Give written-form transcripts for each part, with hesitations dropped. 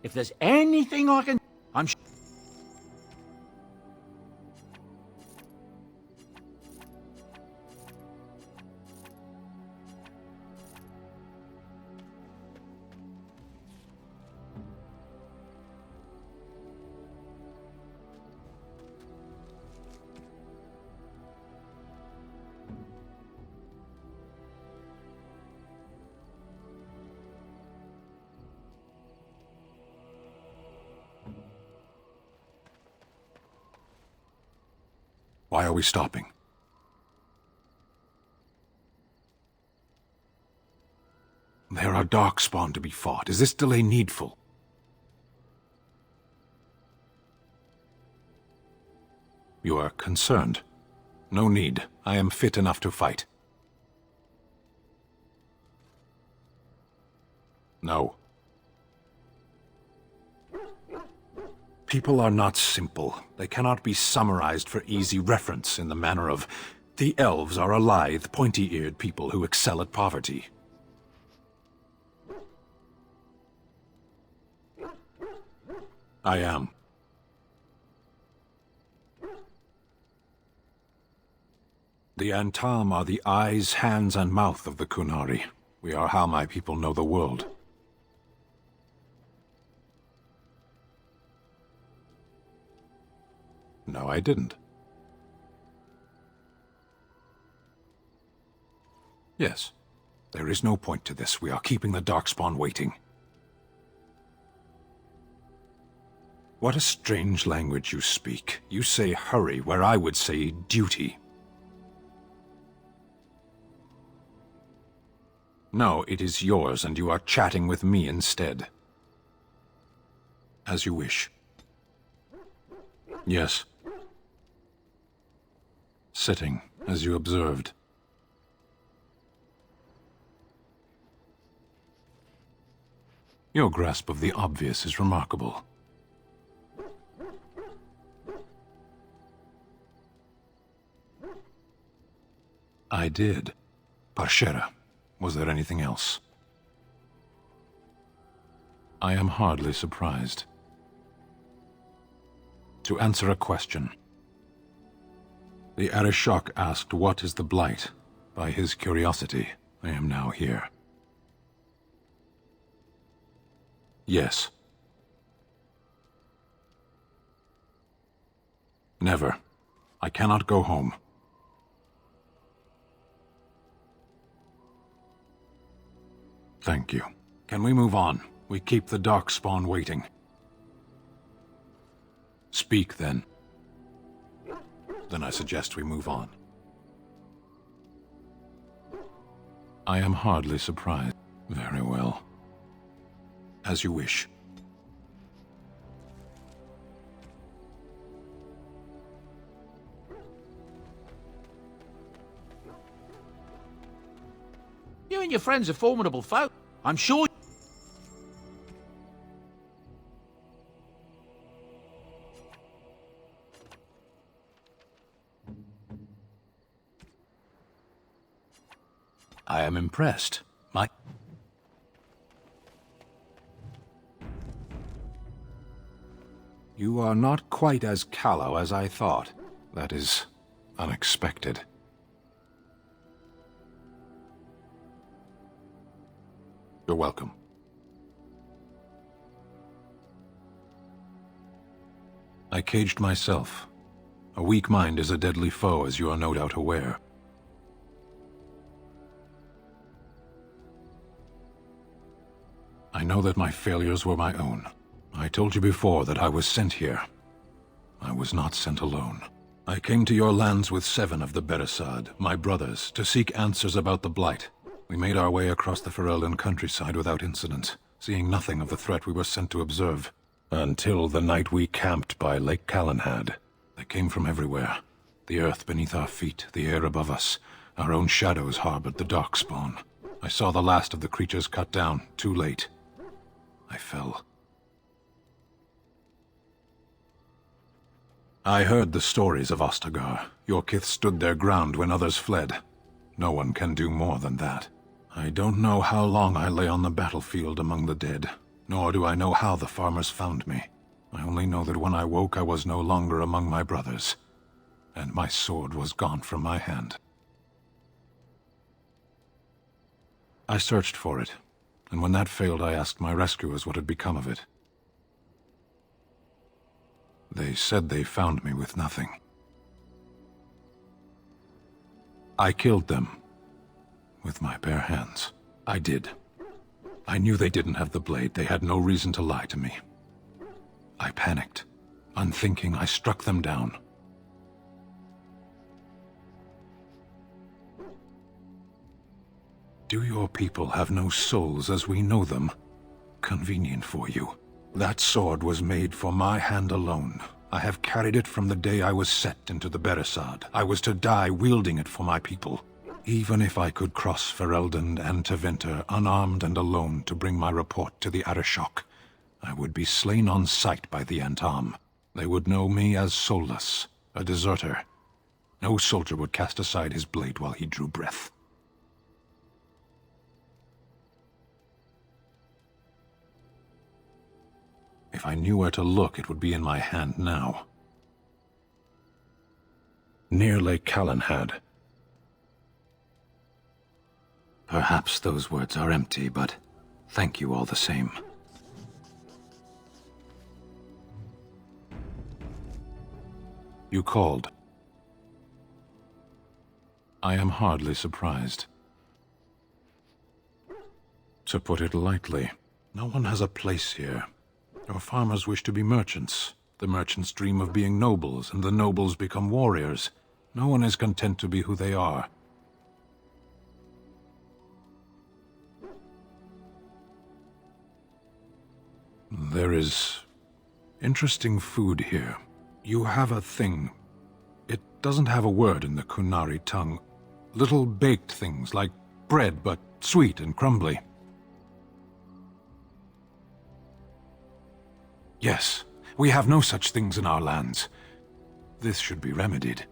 If there's anything I can... I'm sure... Why are we stopping? There are darkspawn to be fought. Is this delay needful? You are concerned. No need. I am fit enough to fight. No. People are not simple. They cannot be summarized for easy reference in the manner of, the elves are a lithe, pointy-eared people who excel at poverty. I am. The Antam are the eyes, hands, and mouth of the Kunari. We are how my people know the world. No, I didn't. Yes. There is no point to this. We are keeping the Darkspawn waiting. What a strange language you speak. You say hurry, where I would say duty. No, it is yours, and you are chatting with me instead. As you wish. Yes. Sitting, as you observed. Your grasp of the obvious is remarkable. I did. Parshera. Was there anything else? I am hardly surprised. To answer a question. The Arishok asked what is the Blight. By his curiosity, I am now here. Yes. Never. I cannot go home. Thank you. Can we move on? We keep the Darkspawn waiting. Speak, then. Then I suggest we move on. I am hardly surprised. Very well. As you wish. You and your friends are formidable folk. I'm sure... I am impressed. You are not quite as callow as I thought. That is unexpected. You're welcome. I caged myself. A weak mind is a deadly foe, as you are no doubt aware. I know that my failures were my own. I told you before that I was sent here. I was not sent alone. I came to your lands with 7 of the Beresad, my brothers, to seek answers about the Blight. We made our way across the Ferelden countryside without incident, seeing nothing of the threat we were sent to observe. Until the night we camped by Lake Calenhad. They came from everywhere. The earth beneath our feet, the air above us. Our own shadows harbored the Darkspawn. I saw the last of the creatures cut down, too late. I fell. I heard the stories of Ostagar. Your kith stood their ground when others fled. No one can do more than that. I don't know how long I lay on the battlefield among the dead. nor do I know how the farmers found me. I only know that when I woke, I was no longer among my brothers, and my sword was gone from my hand. I searched for it, and when that failed, I asked my rescuers what had become of it. They said they found me with nothing. I killed them with my bare hands. I did. I knew they didn't have the blade. They had no reason to lie to me. I panicked. Unthinking, I struck them down. Do your people have no souls as we know them? Convenient for you. That sword was made for my hand alone. I have carried it from the day I was set into the Beresad. I was to die wielding it for my people. Even if I could cross Ferelden and Tevinter unarmed and alone to bring my report to the Arishok, I would be slain on sight by the Antam. They would know me as soulless, a deserter. No soldier would cast aside his blade while he drew breath. If I knew where to look, it would be in my hand now. Near Lake Callanhad. Perhaps those words are empty, but thank you all the same. You called. I am hardly surprised. To put it lightly, no one has a place here. Your farmers wish to be merchants. The merchants dream of being nobles, and the nobles become warriors. No one is content to be who they are. There is interesting food here. You have a thing. It doesn't have a word in the Kunari tongue. Little baked things like bread, but sweet and crumbly. Yes, we have no such things in our lands. This should be remedied.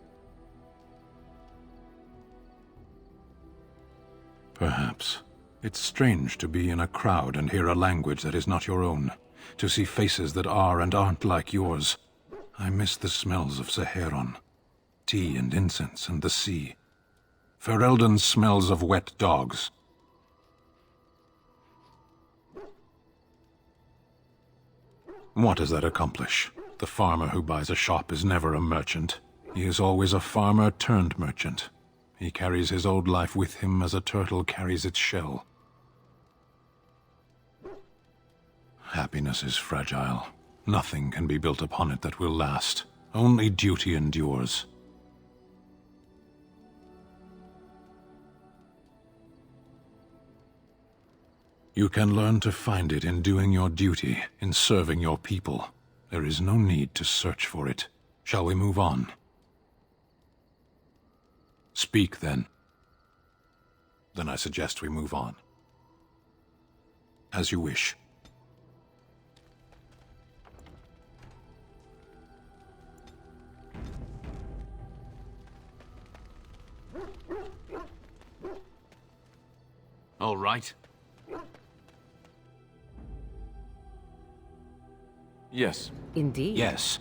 Perhaps. It's strange to be in a crowd and hear a language that is not your own. To see faces that are and aren't like yours. I miss the smells of Saharon. Tea and incense and the sea. Ferelden smells of wet dogs. What does that accomplish? The farmer who buys a shop is never a merchant. He is always a farmer turned merchant. He carries his old life with him as a turtle carries its shell. Happiness is fragile. Nothing can be built upon it that will last. Only duty endures. You can learn to find it in doing your duty, in serving your people. There is no need to search for it. Shall we move on? Speak, then. Then I suggest we move on. As you wish. All right. Yes. Indeed. Yes.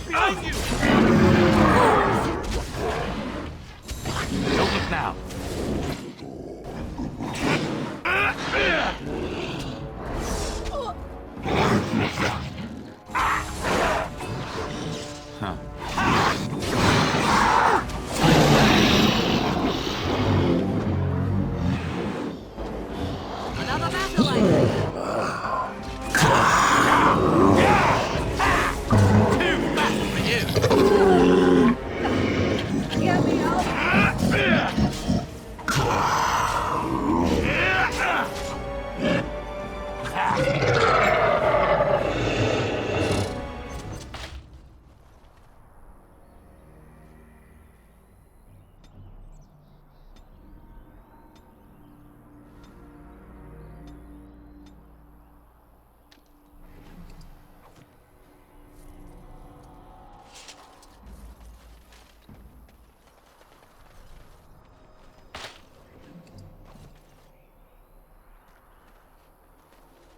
Behind you! Don't look now. Another battle, I think. Too fast for you. Get me out.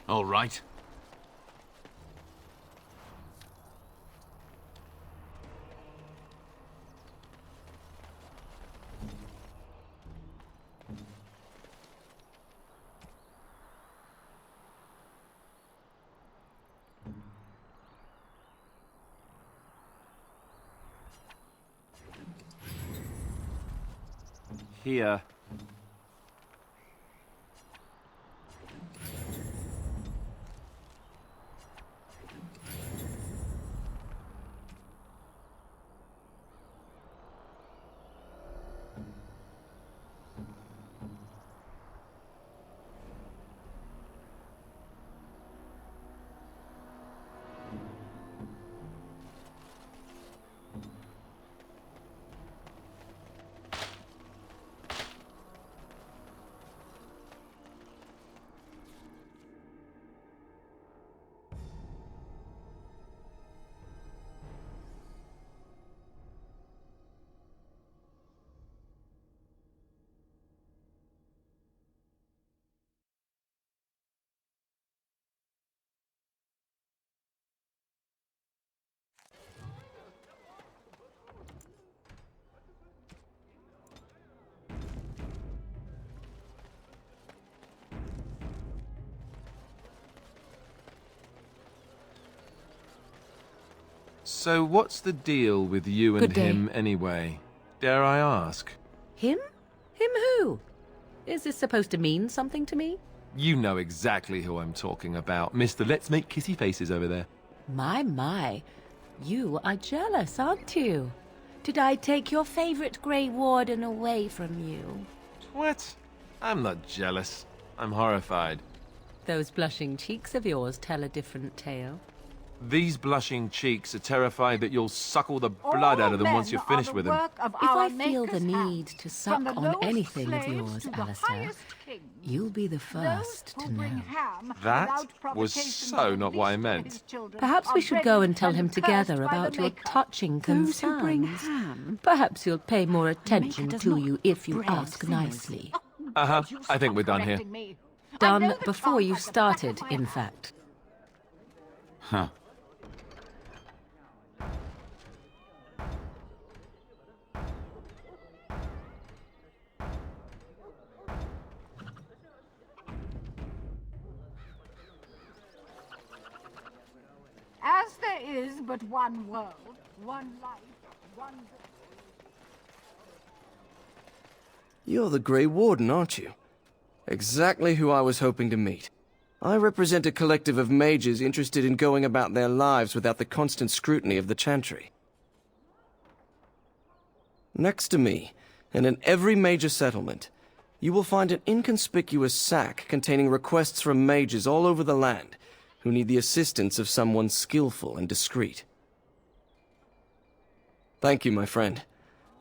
All right. Here. So what's the deal with you and Good day. him anyway? Dare I ask? Him? Him who? Is this supposed to mean something to me? You know exactly who I'm talking about. Mr. Let's Make Kissy Faces over there. My. You are jealous, aren't you? Did I take your favorite Grey Warden away from you? What? I'm not jealous. I'm horrified. Those blushing cheeks of yours tell a different tale. These blushing cheeks are terrified that you'll suck all the blood out of them once you're finished with them. If I feel the need to suck on anything of yours, Alistair, you'll be the first to know. That was so not what I meant. Perhaps we should go and tell him together about your touching concerns. Perhaps he'll pay more attention to you if you ask nicely. Uh-huh. I think we're done here. Done before you started, in fact. Huh. As there is but one world, one life, one... You're the Grey Warden, aren't you? Exactly who I was hoping to meet. I represent a collective of mages interested in going about their lives without the constant scrutiny of the Chantry. Next to me, and in every major settlement, you will find an inconspicuous sack containing requests from mages all over the land who need the assistance of someone skillful and discreet. Thank you, my friend.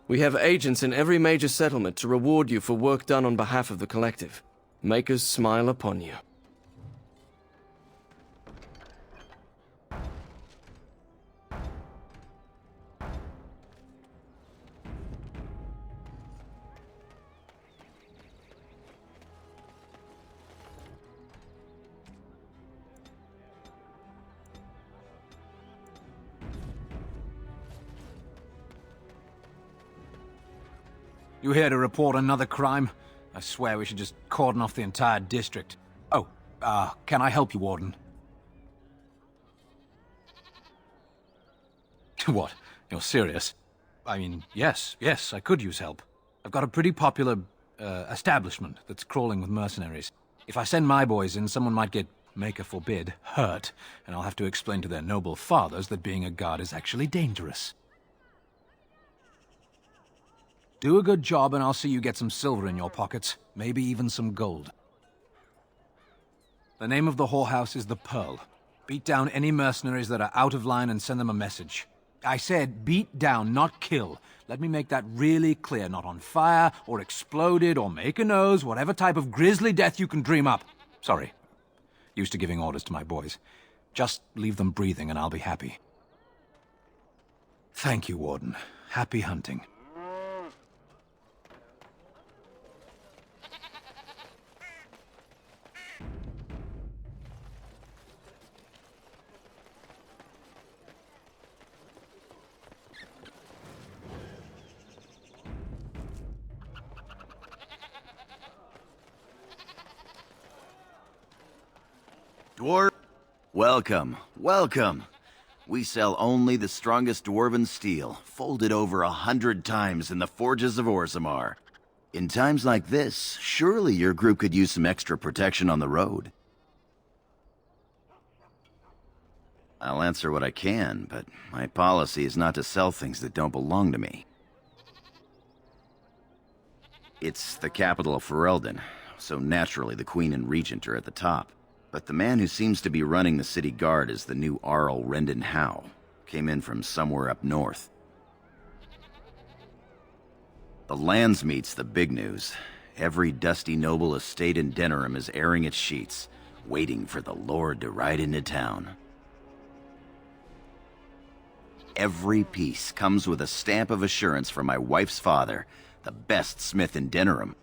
We have agents in every major settlement to reward you for work done on behalf of the collective. Make us smile upon you. You here to report another crime? I swear we should just cordon off the entire district. Oh, can I help you, Warden? What? You're serious? I mean, yes, I could use help. I've got a pretty popular, establishment that's crawling with mercenaries. If I send my boys in, someone might get, maker forbid, hurt, and I'll have to explain to their noble fathers that being a guard is actually dangerous. Do a good job and I'll see you get some silver in your pockets, maybe even some gold. The name of the whorehouse is the Pearl. Beat down any mercenaries that are out of line and send them a message. I said beat down, not kill. Let me make that really clear. Not on fire, or exploded, or make a nose, whatever type of grisly death you can dream up. Sorry. Used to giving orders to my boys. Just leave them breathing and I'll be happy. Thank you, Warden. Happy hunting. Dwarf, welcome, welcome. We sell only the strongest dwarven steel, folded over 100 times in the forges of Orzammar. In times like this, surely your group could use some extra protection on the road. I'll answer what I can, but my policy is not to sell things that don't belong to me. It's the capital of Ferelden, so naturally the Queen and Regent are at the top. But the man who seems to be running the city guard is the new Arl Rendon Howe. Came in from somewhere up north. The Landsmeet's the big news. Every dusty noble estate in Denerim is airing its sheets, waiting for the Lord to ride into town. Every piece comes with a stamp of assurance from my wife's father, the best smith in Denerim.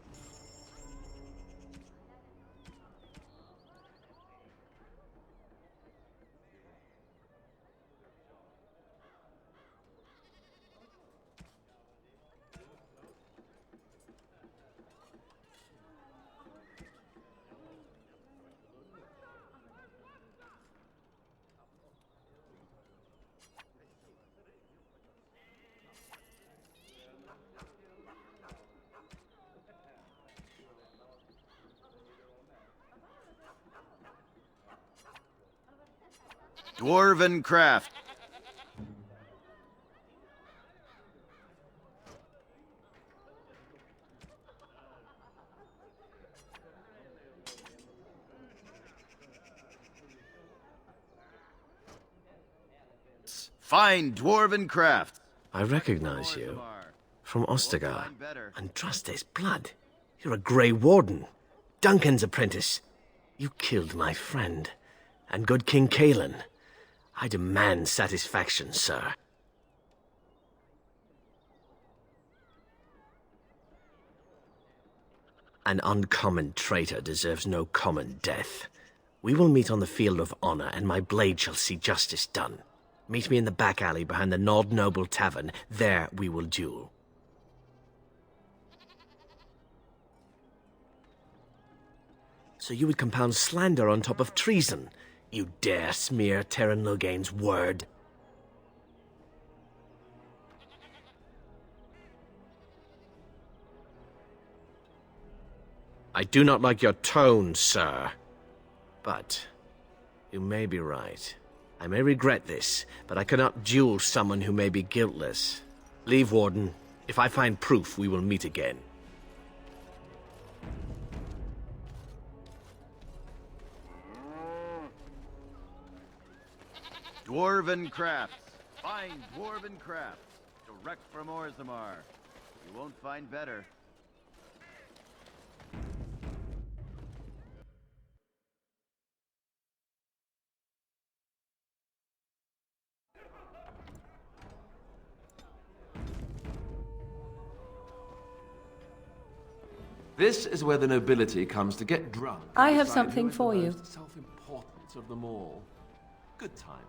Dwarven craft. Fine dwarven craft. I recognize you. From Ostagar. And Andraste's blood. You're a Grey Warden. Duncan's apprentice. You killed my friend. And good King Cailan. I demand satisfaction, sir. An uncommon traitor deserves no common death. We will meet on the field of honor, and my blade shall see justice done. Meet me in the back alley behind the Nod Noble Tavern. There we will duel. So you would compound slander on top of treason? You dare smear Terran Loghain's word? I do not like your tone, sir. But you may be right. I may regret this, but I cannot duel someone who may be guiltless. Leave, Warden. If I find proof, we will meet again. Dwarven crafts. Fine dwarven crafts. Direct from Orzammar. You won't find better. This is where the nobility comes to get drunk. I have Decide something who is for the you. most self-importance of them all. Good times.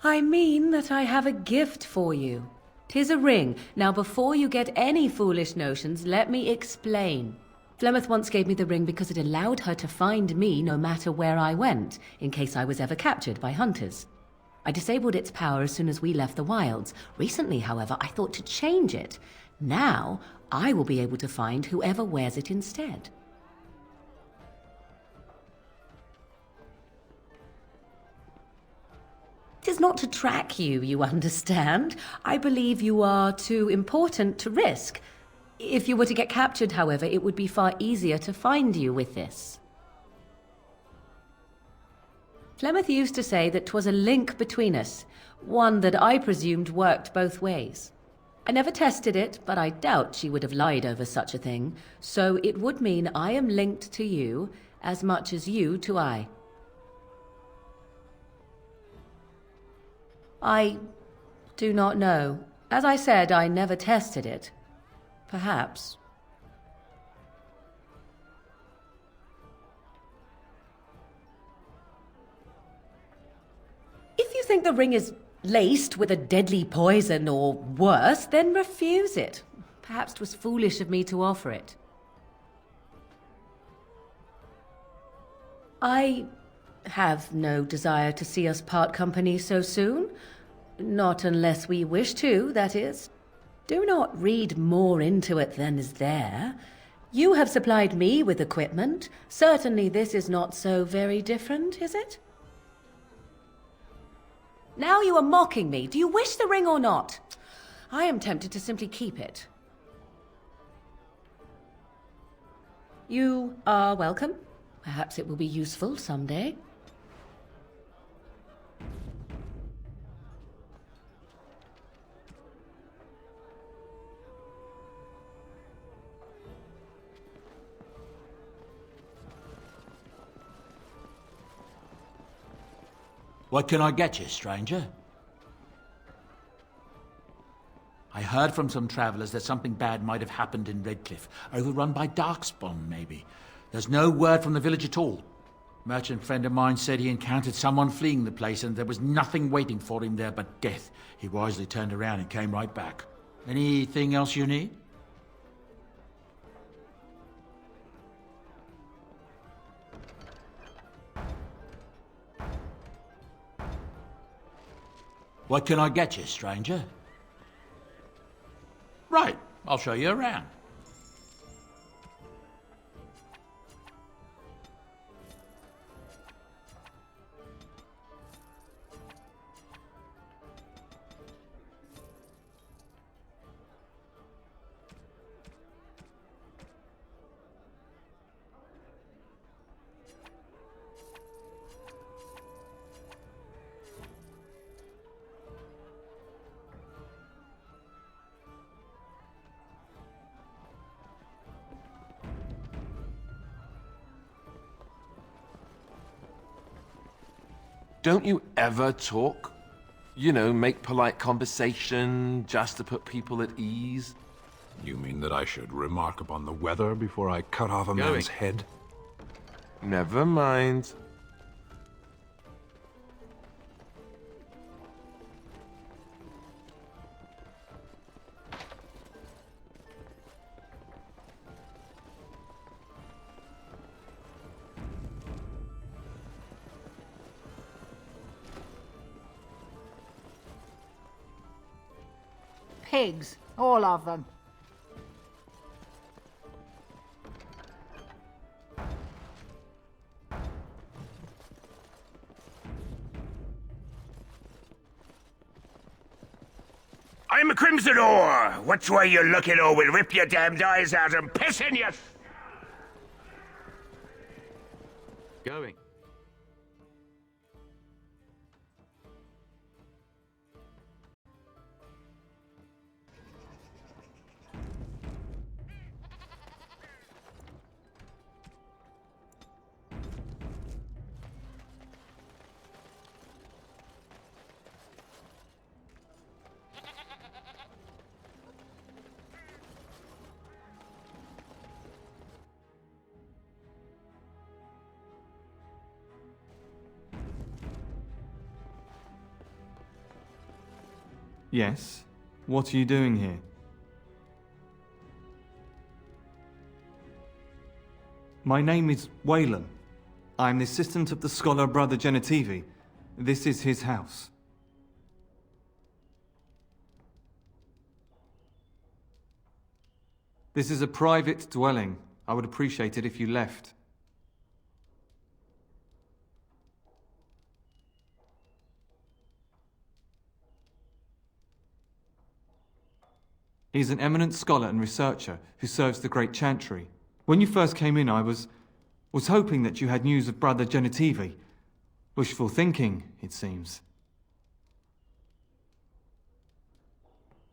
I mean that I have a gift for you. 'Tis a ring. Now before you get any foolish notions, let me explain. Flemeth once gave me the ring because it allowed her to find me no matter where I went, in case I was ever captured by hunters. I disabled its power as soon as we left the wilds. Recently, however, I thought to change it. Now, I will be able to find whoever wears it instead. It is not to track you, you understand. I believe you are too important to risk. If you were to get captured, however, it would be far easier to find you with this. Flemeth used to say that 'twas a link between us, one that I presumed worked both ways. I never tested it, but I doubt she would have lied over such a thing, so it would mean I am linked to you as much as you to I. I do not know. As I said, I never tested it. Perhaps. If you think the ring is laced with a deadly poison or worse, then refuse it. Perhaps 'twas foolish of me to offer it. I have no desire to see us part company so soon. Not unless we wish to, that is. Do not read more into it than is there. You have supplied me with equipment. Certainly this is not so very different, is it? Now you are mocking me. Do you wish the ring or not? I am tempted to simply keep it. You are welcome. Perhaps it will be useful someday. What can I get you, stranger? I heard from some travelers that something bad might have happened in Redcliffe, overrun by Darkspawn, maybe. There's no word from the village at all. Merchant friend of mine said he encountered someone fleeing the place and there was nothing waiting for him there but death. He wisely turned around and came right back. Anything else you need? What can I get you, stranger? Right, I'll show you around. Don't you ever talk? You know, make polite conversation, just to put people at ease? You mean that I should remark upon the weather before I cut off a man's head? Never mind. Pigs, all of them. I'm a Crimson Ore. Which way you looking, or we'll rip your damned eyes out and piss in you. Going. Yes? What are you doing here? My name is Wayland. I'm the assistant of the scholar Brother Genetivi. This is his house. This is a private dwelling. I would appreciate it if you left. He's an eminent scholar and researcher who serves the Great Chantry. When you first came in, I was hoping that you had news of Brother Genitivi. Wishful thinking, it seems.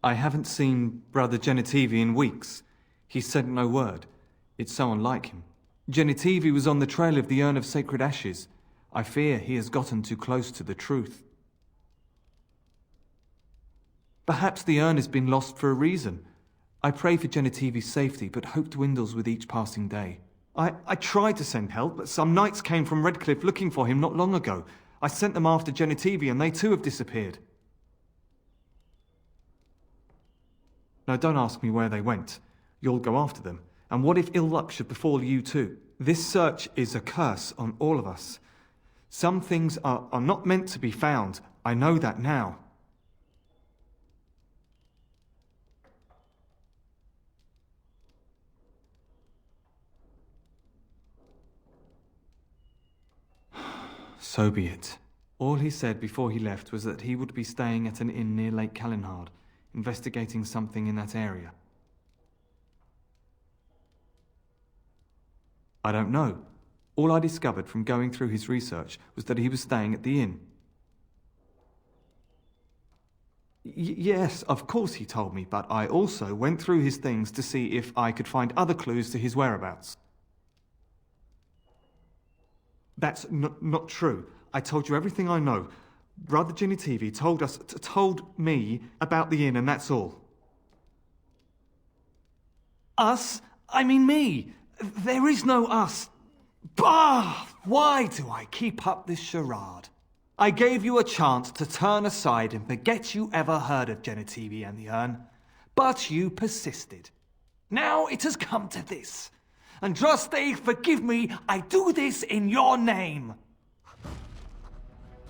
I haven't seen Brother Genitivi in weeks. He sent no word. It's so unlike him. Genitivi was on the trail of the Urn of Sacred Ashes. I fear he has gotten too close to the truth. Perhaps the urn has been lost for a reason. I pray for Genitivi's safety, but hope dwindles with each passing day. I tried to send help, but some knights came from Redcliffe looking for him not long ago. I sent them after Genitivi, and they too have disappeared. Now, don't ask me where they went. You'll go after them. And what if ill luck should befall you too? This search is a curse on all of us. Some things are not meant to be found. I know that now. So be it. All he said before he left was that he would be staying at an inn near Lake Calenhard, investigating something in that area. I don't know. All I discovered from going through his research was that he was staying at the inn. Yes, of course he told me, but I also went through his things to see if I could find other clues to his whereabouts. That's not true. I told you everything I know. Brother Genitivi told me about the inn, and that's all. Us? I mean me. There is no us. Bah! Why do I keep up this charade? I gave you a chance to turn aside and forget you ever heard of Genitivi and the urn, but you persisted. Now it has come to this. Andraste, forgive me, I do this in your name.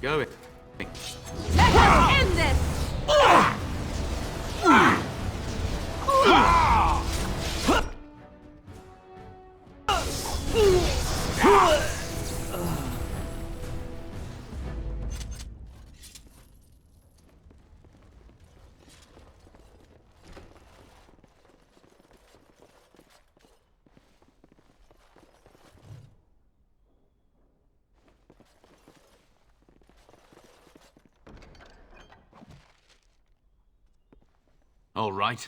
Go it. Let us end this! All right.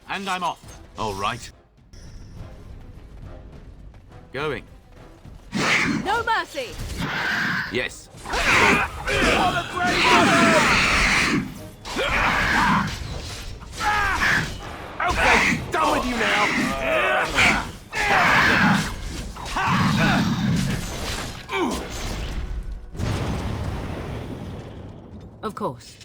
And I'm off. All right. Going. No mercy! Yes. Okay, done with you now. Of course.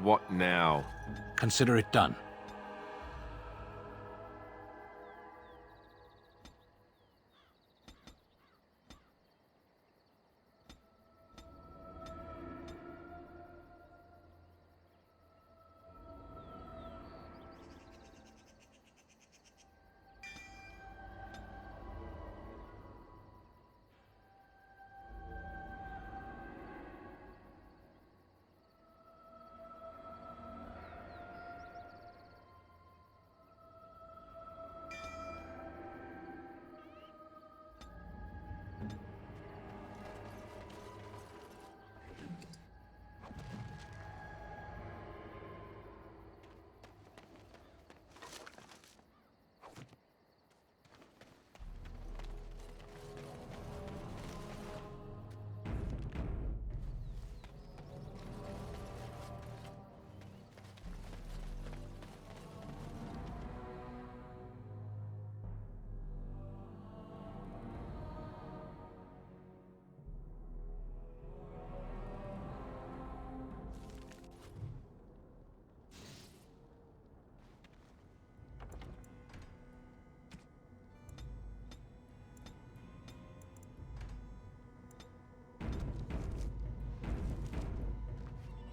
What now? Consider it done.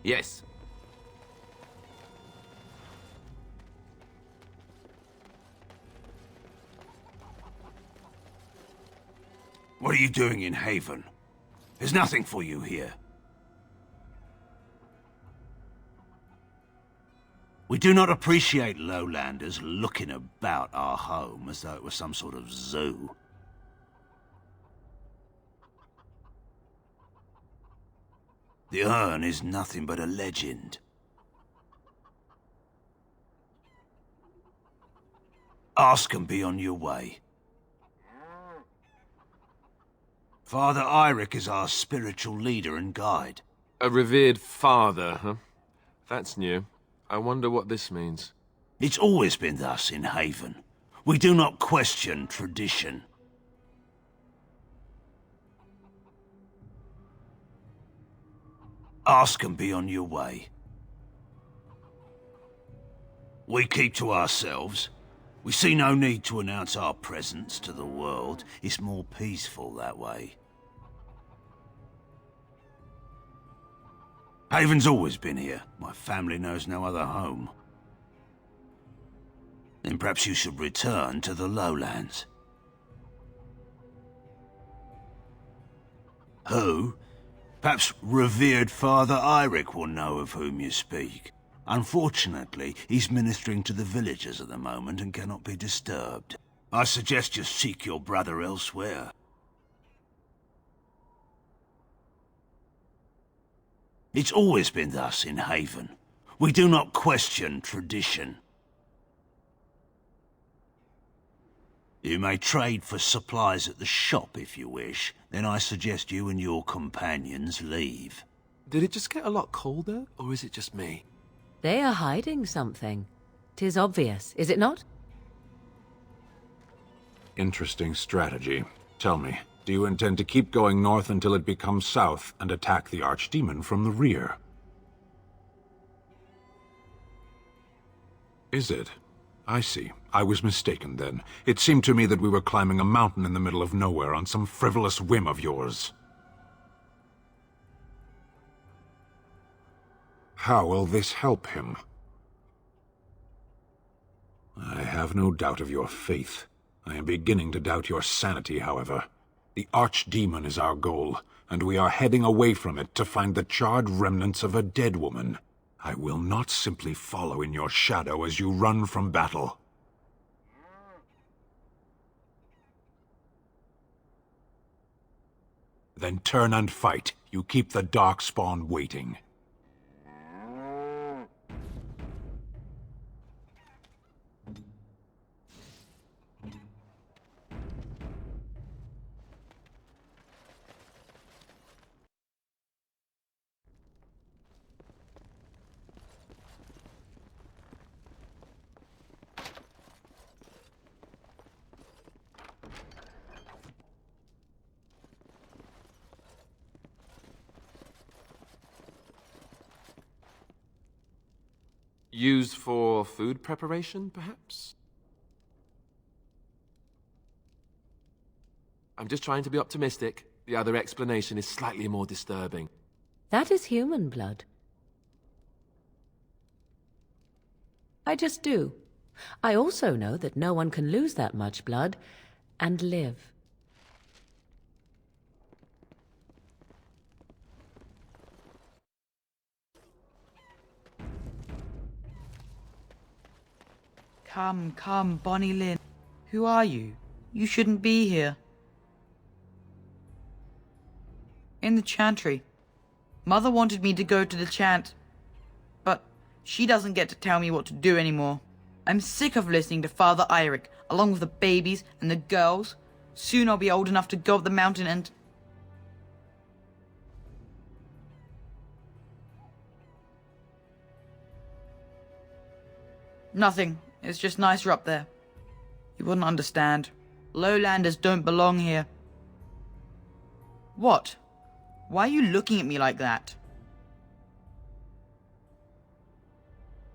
Yes. What are you doing in Haven? There's nothing for you here. We do not appreciate lowlanders looking about our home as though it was some sort of zoo. The urn is nothing but a legend. Ask and be on your way. Father Eirik is our spiritual leader and guide. A revered father, huh? That's new. I wonder what this means. It's always been thus in Haven. We do not question tradition. Ask and be on your way. We keep to ourselves. We see no need to announce our presence to the world. It's more peaceful that way. Haven's always been here. My family knows no other home. Then perhaps you should return to the lowlands. Who? Perhaps revered Father Eirik will know of whom you speak. Unfortunately, he's ministering to the villagers at the moment and cannot be disturbed. I suggest you seek your brother elsewhere. It's always been thus in Haven. We do not question tradition. You may trade for supplies at the shop if you wish. Then I suggest you and your companions leave. Did it just get a lot colder, or is it just me? They are hiding something. 'Tis obvious, is it not? Interesting strategy. Tell me, do you intend to keep going north until it becomes south and attack the Archdemon from the rear? Is it? I see. I was mistaken then. It seemed to me that we were climbing a mountain in the middle of nowhere on some frivolous whim of yours. How will this help him? I have no doubt of your faith. I am beginning to doubt your sanity, however. The Archdemon is our goal, and we are heading away from it to find the charred remnants of a dead woman. I will not simply follow in your shadow as you run from battle. Then turn and fight. You keep the Darkspawn waiting. Used for food preparation, perhaps? I'm just trying to be optimistic. The other explanation is slightly more disturbing. That is human blood. I just do. I also know that no one can lose that much blood and live. Come, Bonnie Lynn. Who are you? You shouldn't be here. In the chantry. Mother wanted me to go to the chant, but she doesn't get to tell me what to do anymore. I'm sick of listening to Father Eirik, along with the babies and the girls. Soon I'll be old enough to go up the mountain and... Nothing. It's just nicer up there. You wouldn't understand. Lowlanders don't belong here. What? Why are you looking at me like that?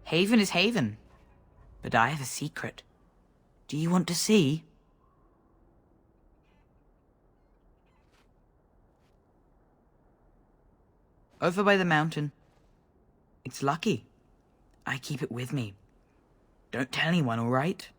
Haven is Haven. But I have a secret. Do you want to see? Over by the mountain. It's lucky. I keep it with me. Don't tell anyone, all right?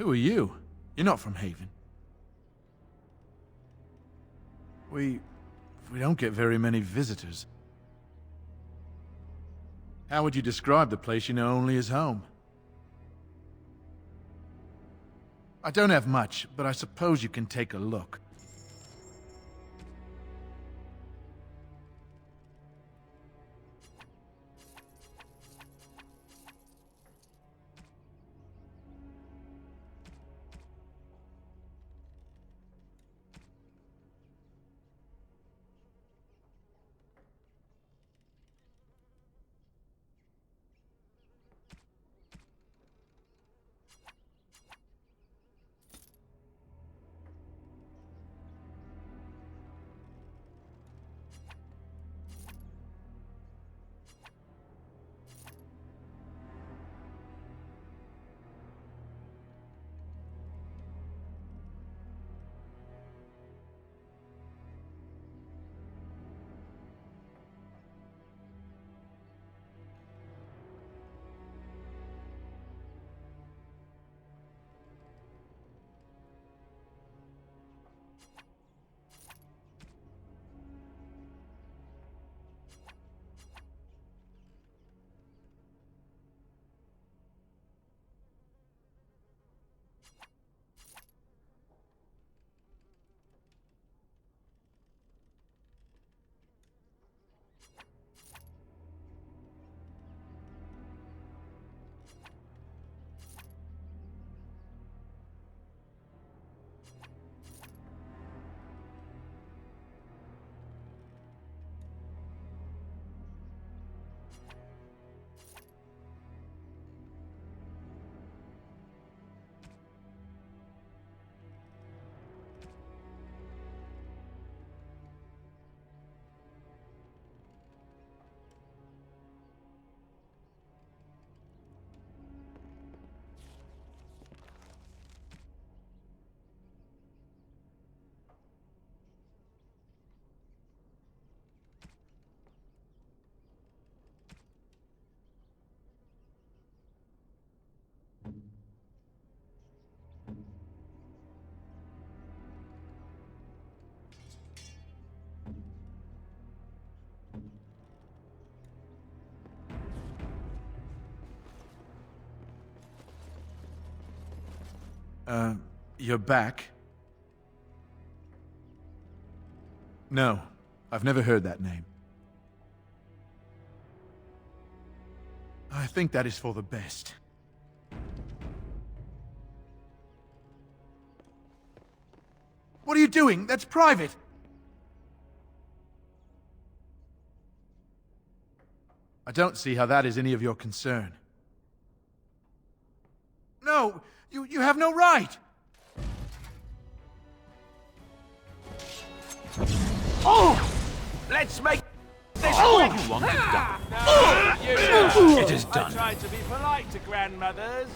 Who are you? You're not from Haven. We don't get very many visitors. How would you describe the place you know only as home? I don't have much, but I suppose you can take a look. You're back? No, I've never heard that name. I think that is for the best. What are you doing? That's private! I don't see how that is any of your concern. No! You have no right! Oh! Let's make this quick! You want it done. It is done. I tried to be polite to grandmothers.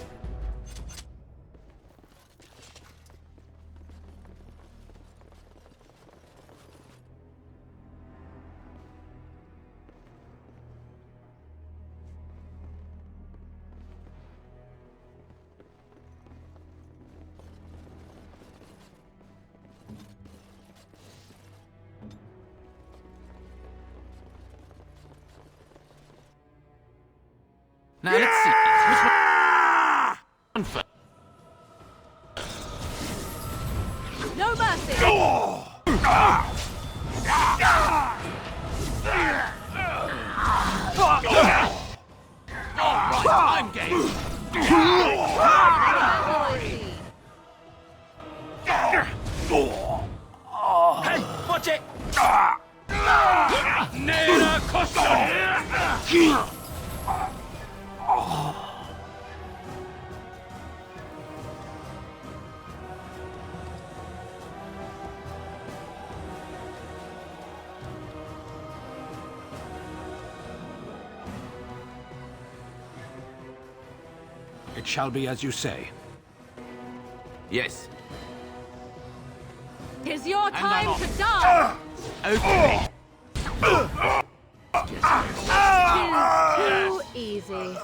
Now let's see. Which one first? No mercy! I'm game. Hey, watch it! Nera Costa! It shall be as you say. Yes. 'Tis your time to die! Okay. Too easy.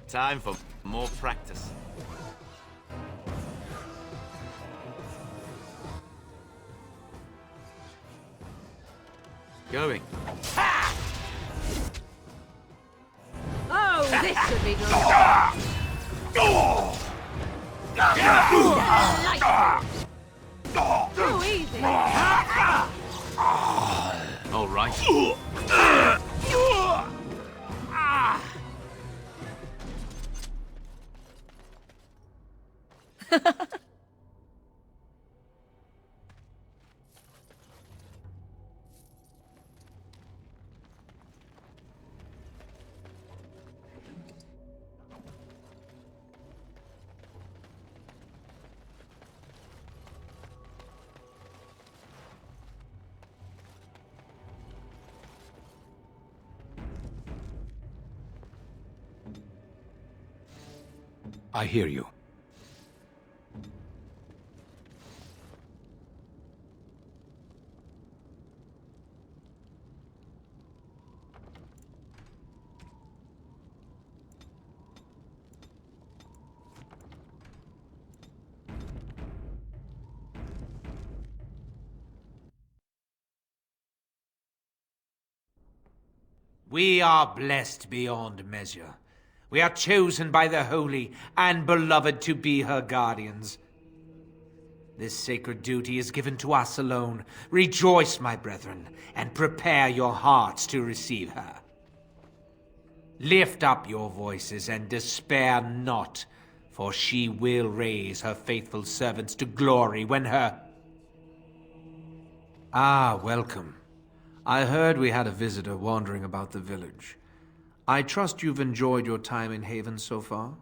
Time for more practice. Going. Oh, this should be good. Too easy. All right. I hear you. We are blessed beyond measure. We are chosen by the holy and beloved to be her guardians. This sacred duty is given to us alone. Rejoice, my brethren, and prepare your hearts to receive her. Lift up your voices and despair not, for she will raise her faithful servants to glory when her... Ah, welcome. I heard we had a visitor wandering about the village. I trust you've enjoyed your time in Haven so far?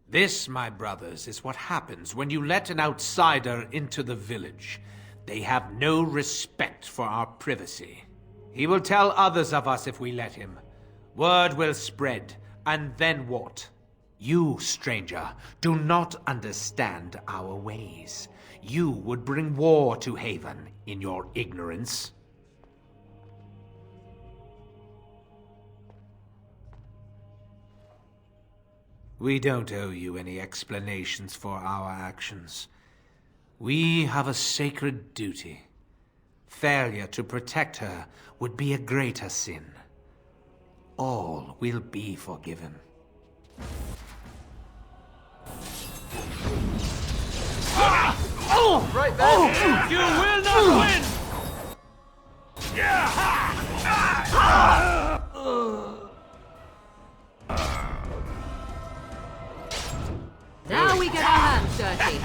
This, my brothers, is what happens when you let an outsider into the village. They have no respect for our privacy. He will tell others of us if we let him. Word will spread, and then what? You, stranger, do not understand our ways. You would bring war to Haven in your ignorance. We don't owe you any explanations for our actions. We have a sacred duty. Failure to protect her would be a greater sin. All will be forgiven. Right there! You will not win! Now we get our hands dirty.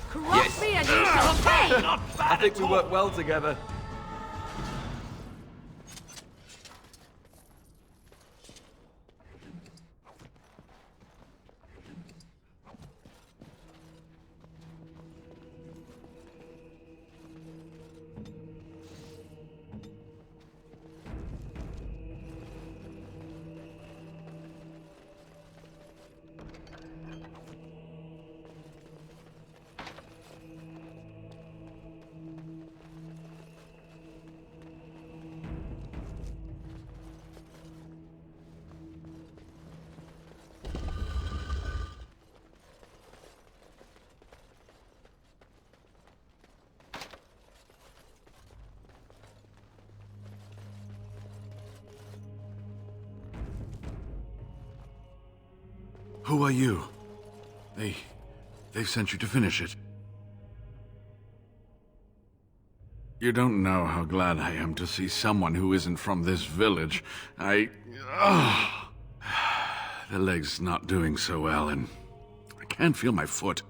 Cross me and you shall pay! I think we work well together. Who are you? They've sent you to finish it. You don't know how glad I am to see someone who isn't from this village. The leg's not doing so well, and I can't feel my foot.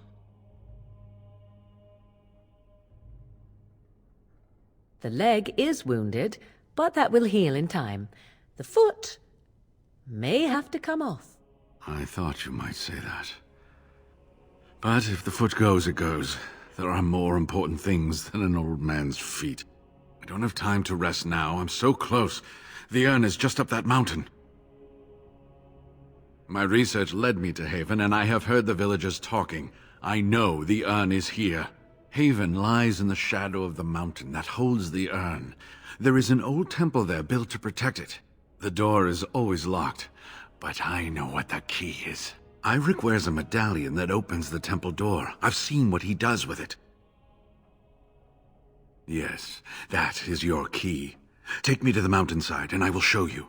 The leg is wounded, but that will heal in time. The foot may have to come off. I thought you might say that. But if the foot goes, it goes. There are more important things than an old man's feet. I don't have time to rest now. I'm so close. The urn is just up that mountain. My research led me to Haven, and I have heard the villagers talking. I know the urn is here. Haven lies in the shadow of the mountain that holds the urn. There is an old temple there built to protect it. The door is always locked. But I know what the key is. Eirik wears a medallion that opens the temple door. I've seen what he does with it. Yes, that is your key. Take me to the mountainside and I will show you.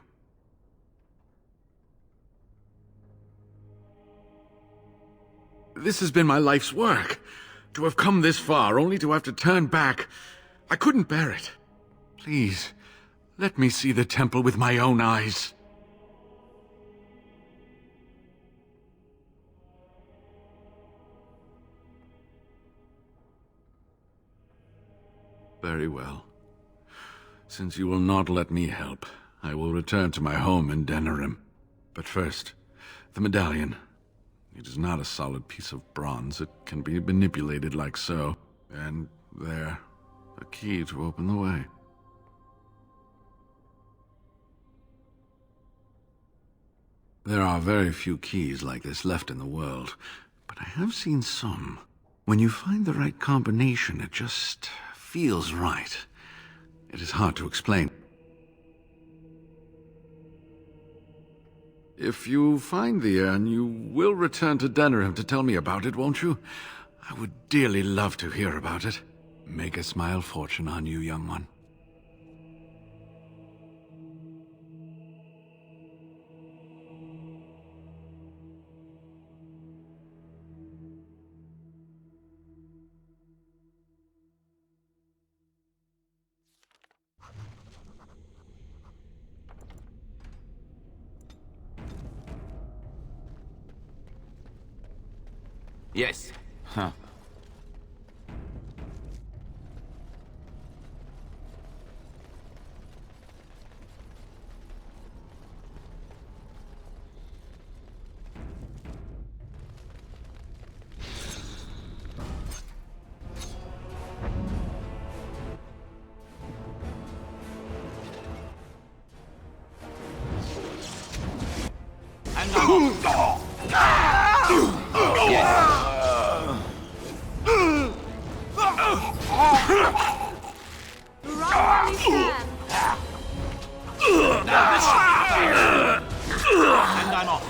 This has been my life's work. To have come this far, only to have to turn back. I couldn't bear it. Please, let me see the temple with my own eyes. Very well. Since you will not let me help, I will return to my home in Denerim. But first, the medallion. It is not a solid piece of bronze. It can be manipulated like so. And there, a key to open the way. There are very few keys like this left in the world, but I have seen some. When you find the right combination, it just feels right. It is hard to explain. If you find the urn, you will return to Denerim to tell me about it, won't you? I would dearly love to hear about it. Make a smile fortune on you, young one. Yes. Huh. Run while you can. And I'm off.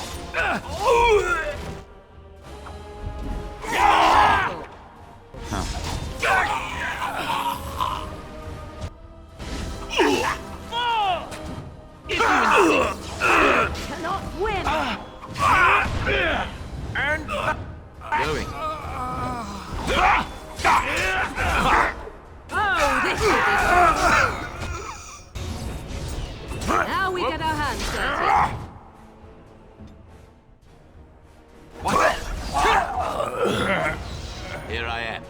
Cannot win. And going. Oh, this is it. Now we get our hands dirty. Here I am.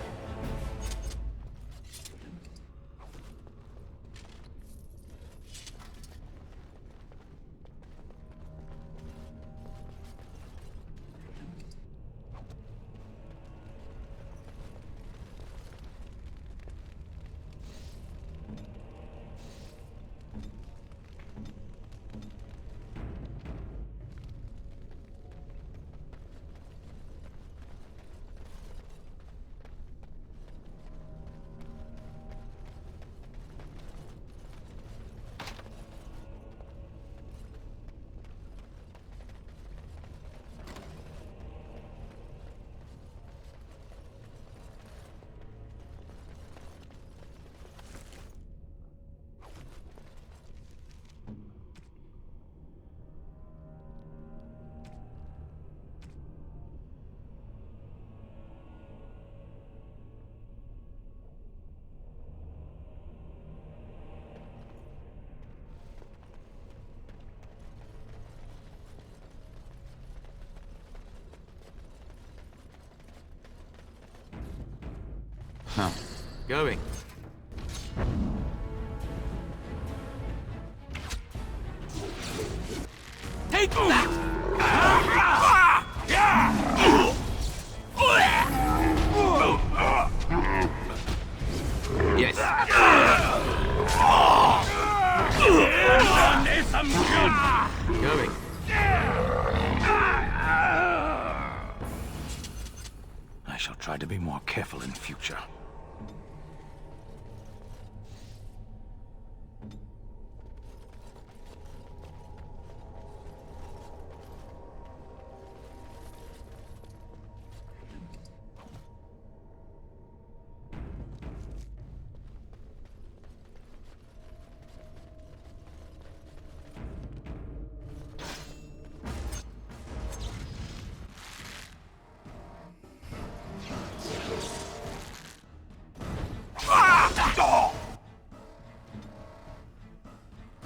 Going. Take that! Yes. Going. I shall try to be more careful in future.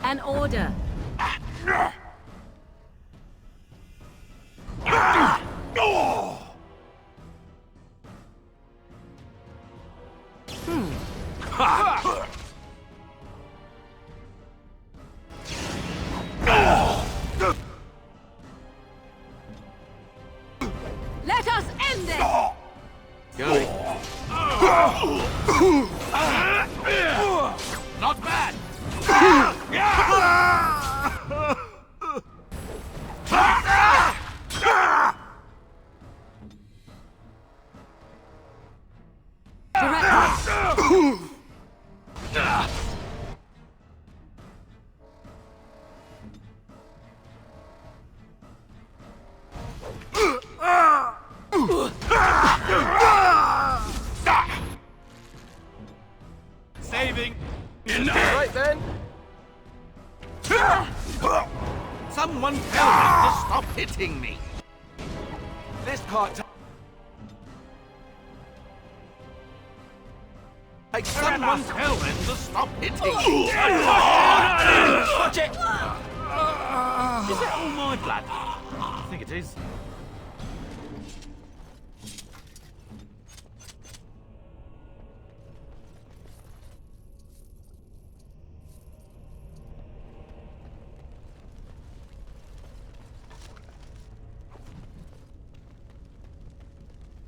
An order. Let us end this! Going. Not bad! Saving. Right then. Someone tell him to stop hitting me. This part. Like someone tell him to stop hitting me. Watch it. Is that all my blood? I think it is.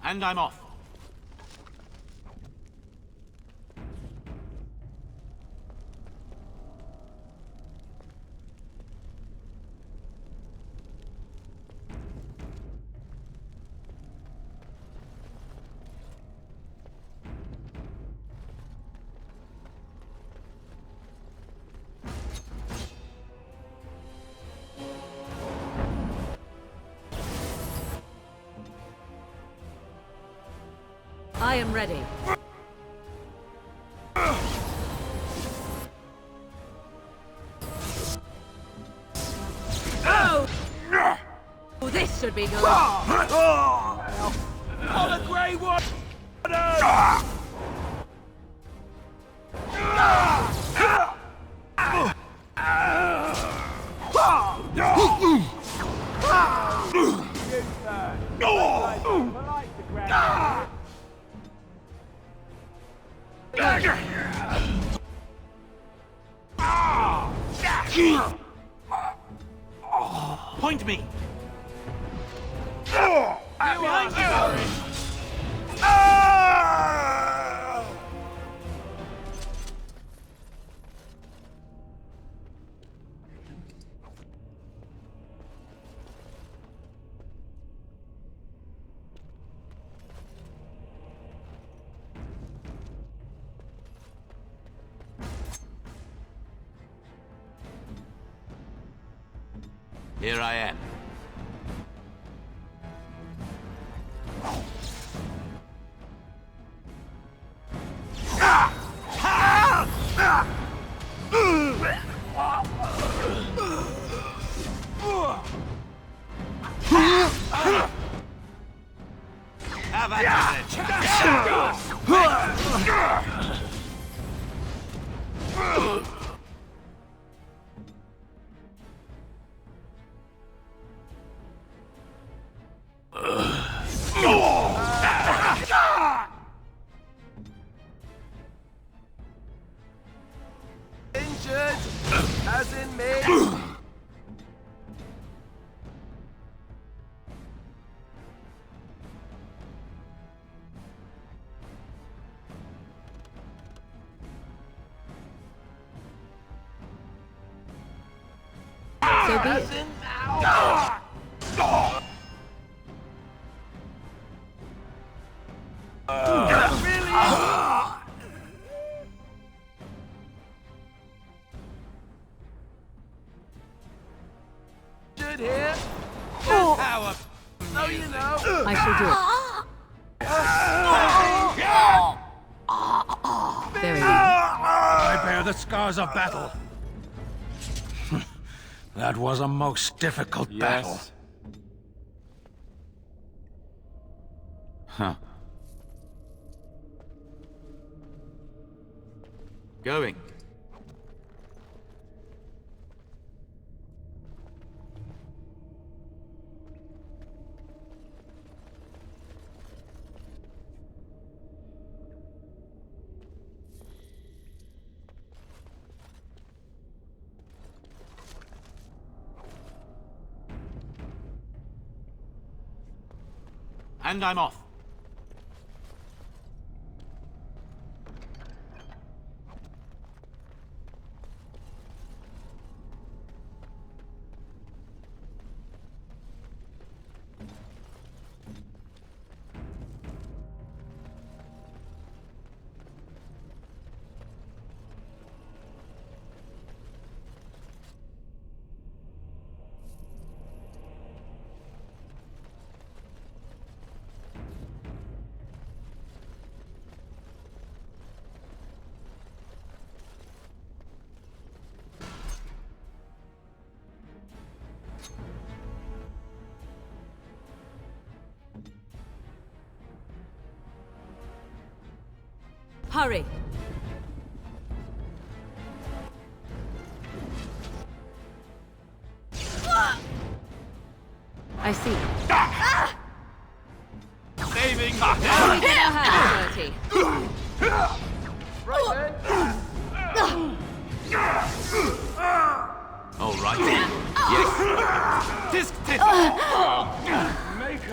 And I'm off. I am ready. Oh! This should be good. On the grey one! Point me! Behind you! Here I am. Have at it! Injured, as in me. So be it. Here. Power. So you know. I shall do it. Very well. I bear the scars of battle. That was a most difficult battle. Huh. Going. And I'm off. Hurry. I see. Saving. We get our hands dirty. Right then. All right. Yes. Tisk tisk. Make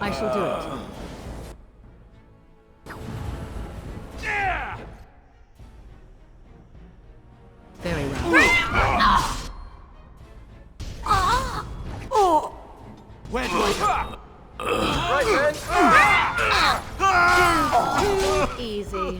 I shall do it. Very well. Where do I go? Right then. Too easy.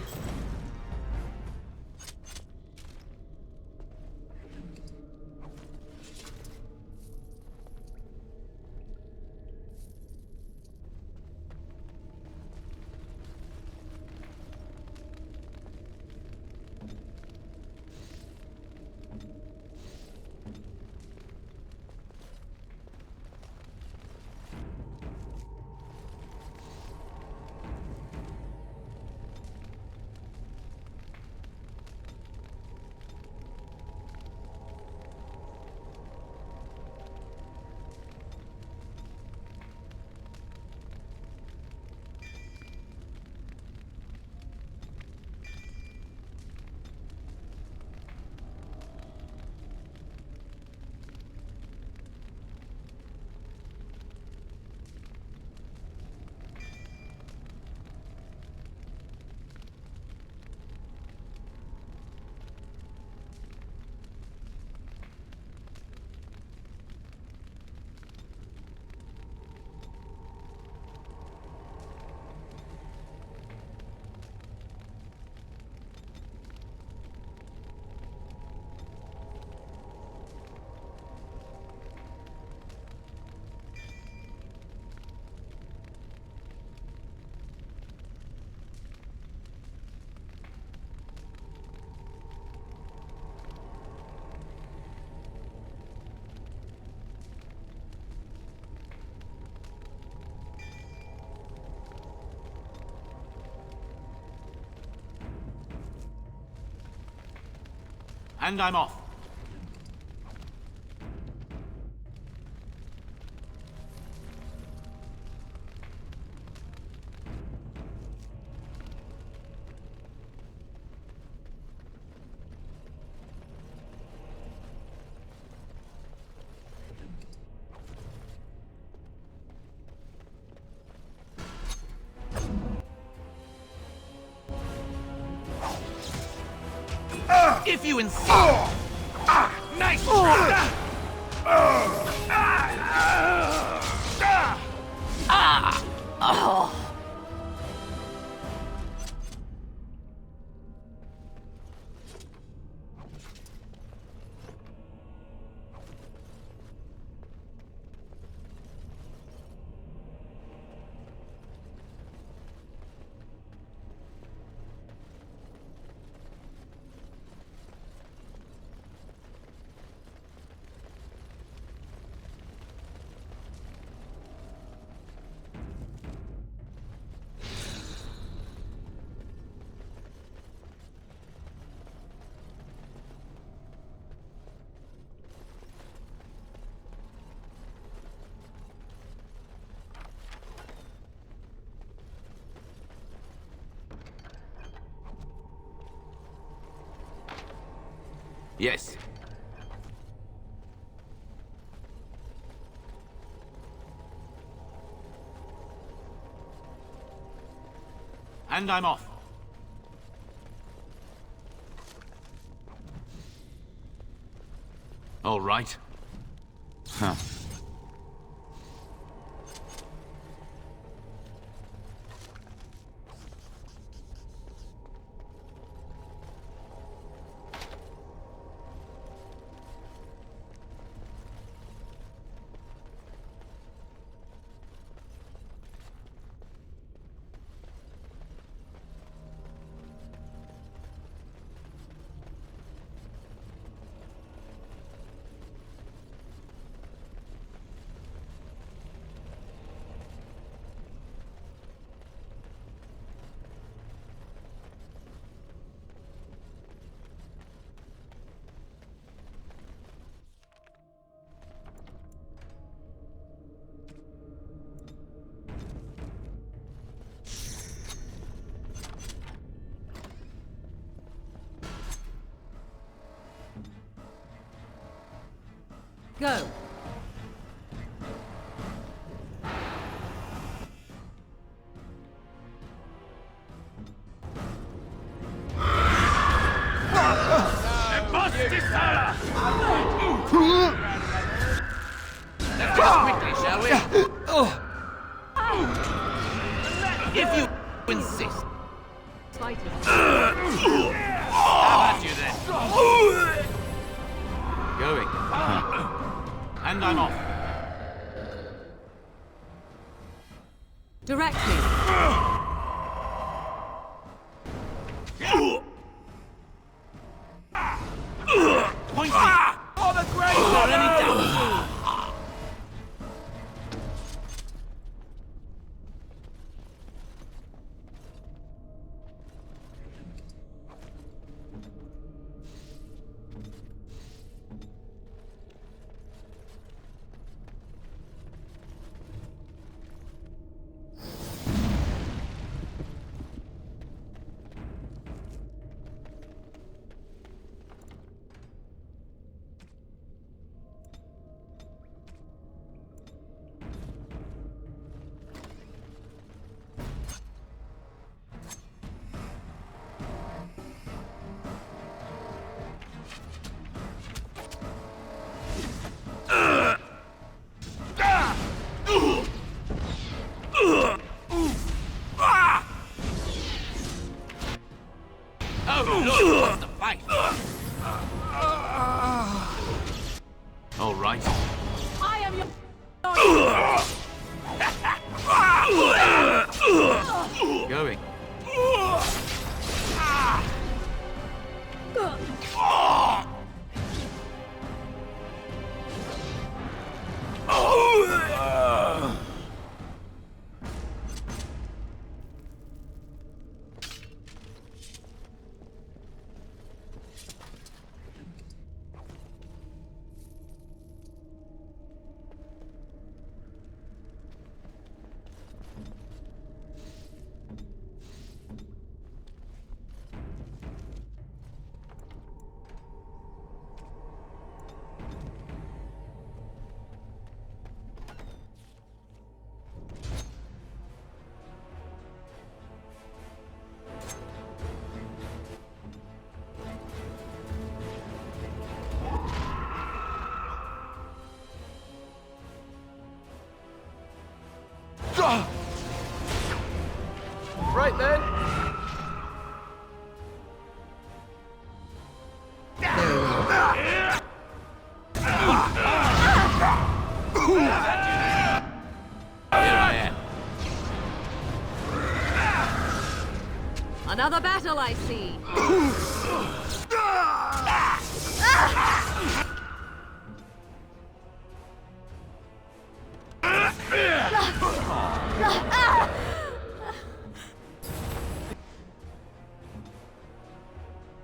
And I'm off. If you insist. Nice try. Yes. And I'm off. All right. Huh. Go. Let's go quickly, shall we? If you insist. How about you then? Going. And I'm off. Directly. Point for the great. Got any doubt? Oh, look, what's the fight? All right. I am your... Going. Right then. Another battle, I see.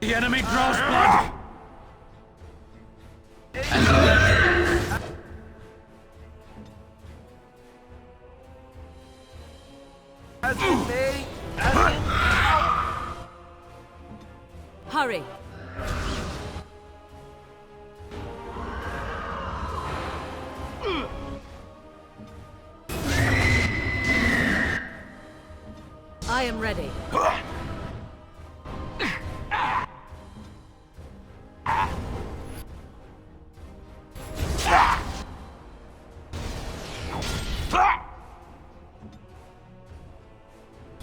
The enemy draws blood! Hurry. I am ready.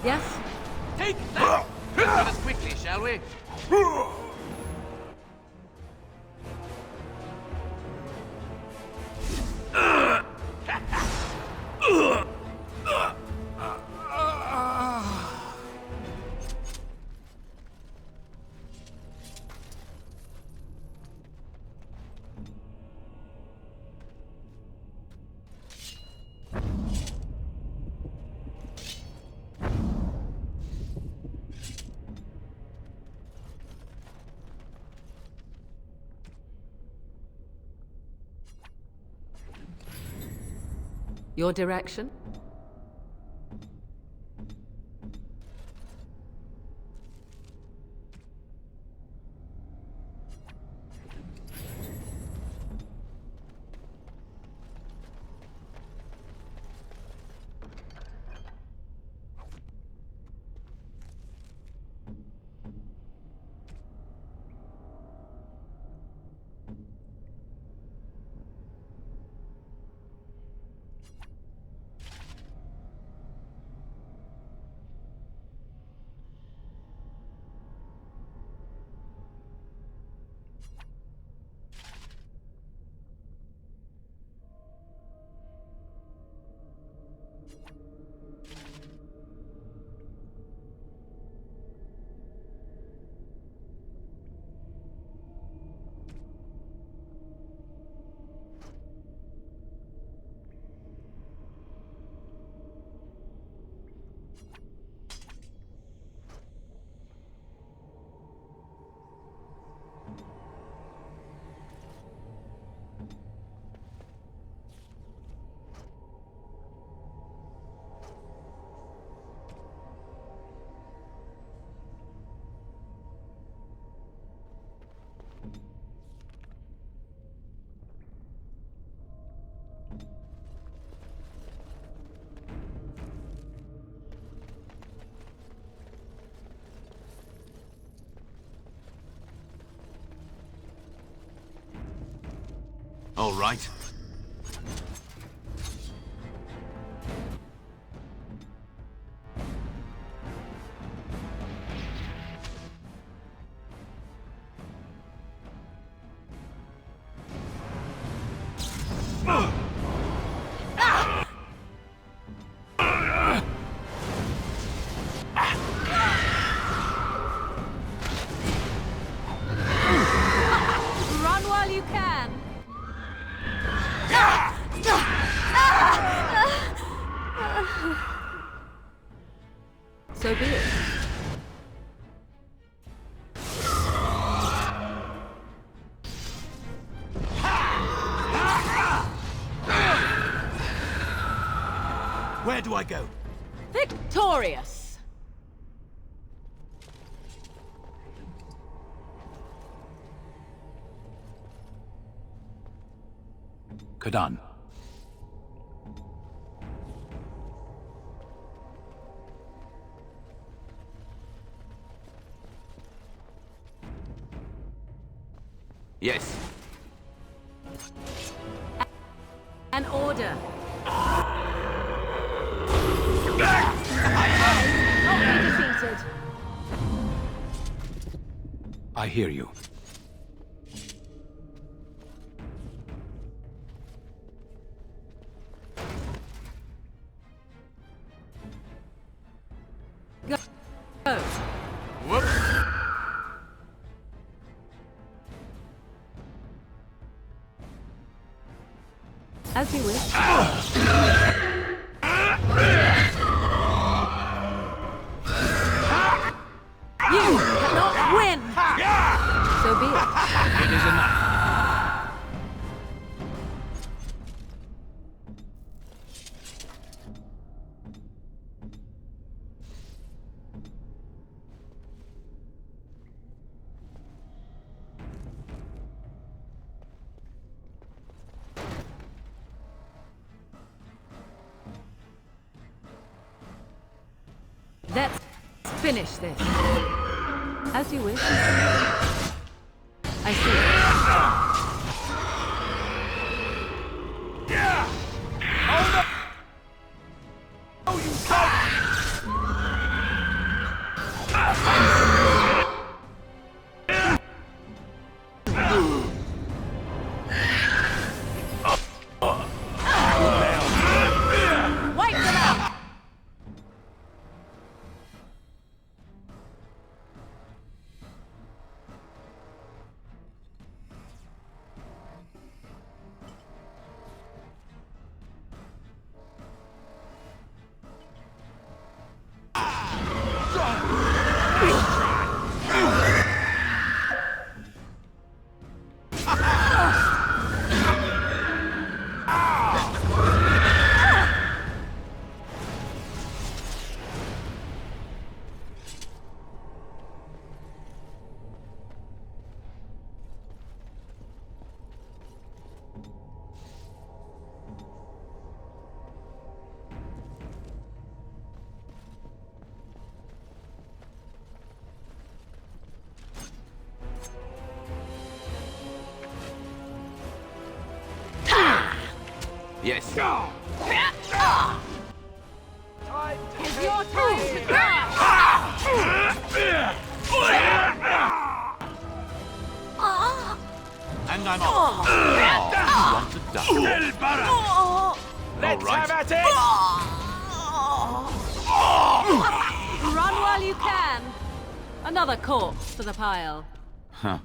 Yes? Take that! Let us quickly, shall we? Your direction? All right. Run while you can. So be it. Where do I go? Victorious! Kadan. Yes. An order. I hear you. Go. Whoops. As you wish. You cannot win! So be it. It is enough. Let's finish this. As you wish. I see. Wipe them out! Yes. It's your time to And I'm off. You want to die? Let's right. have at it! Run while you can. Another corpse for the pile. Huh.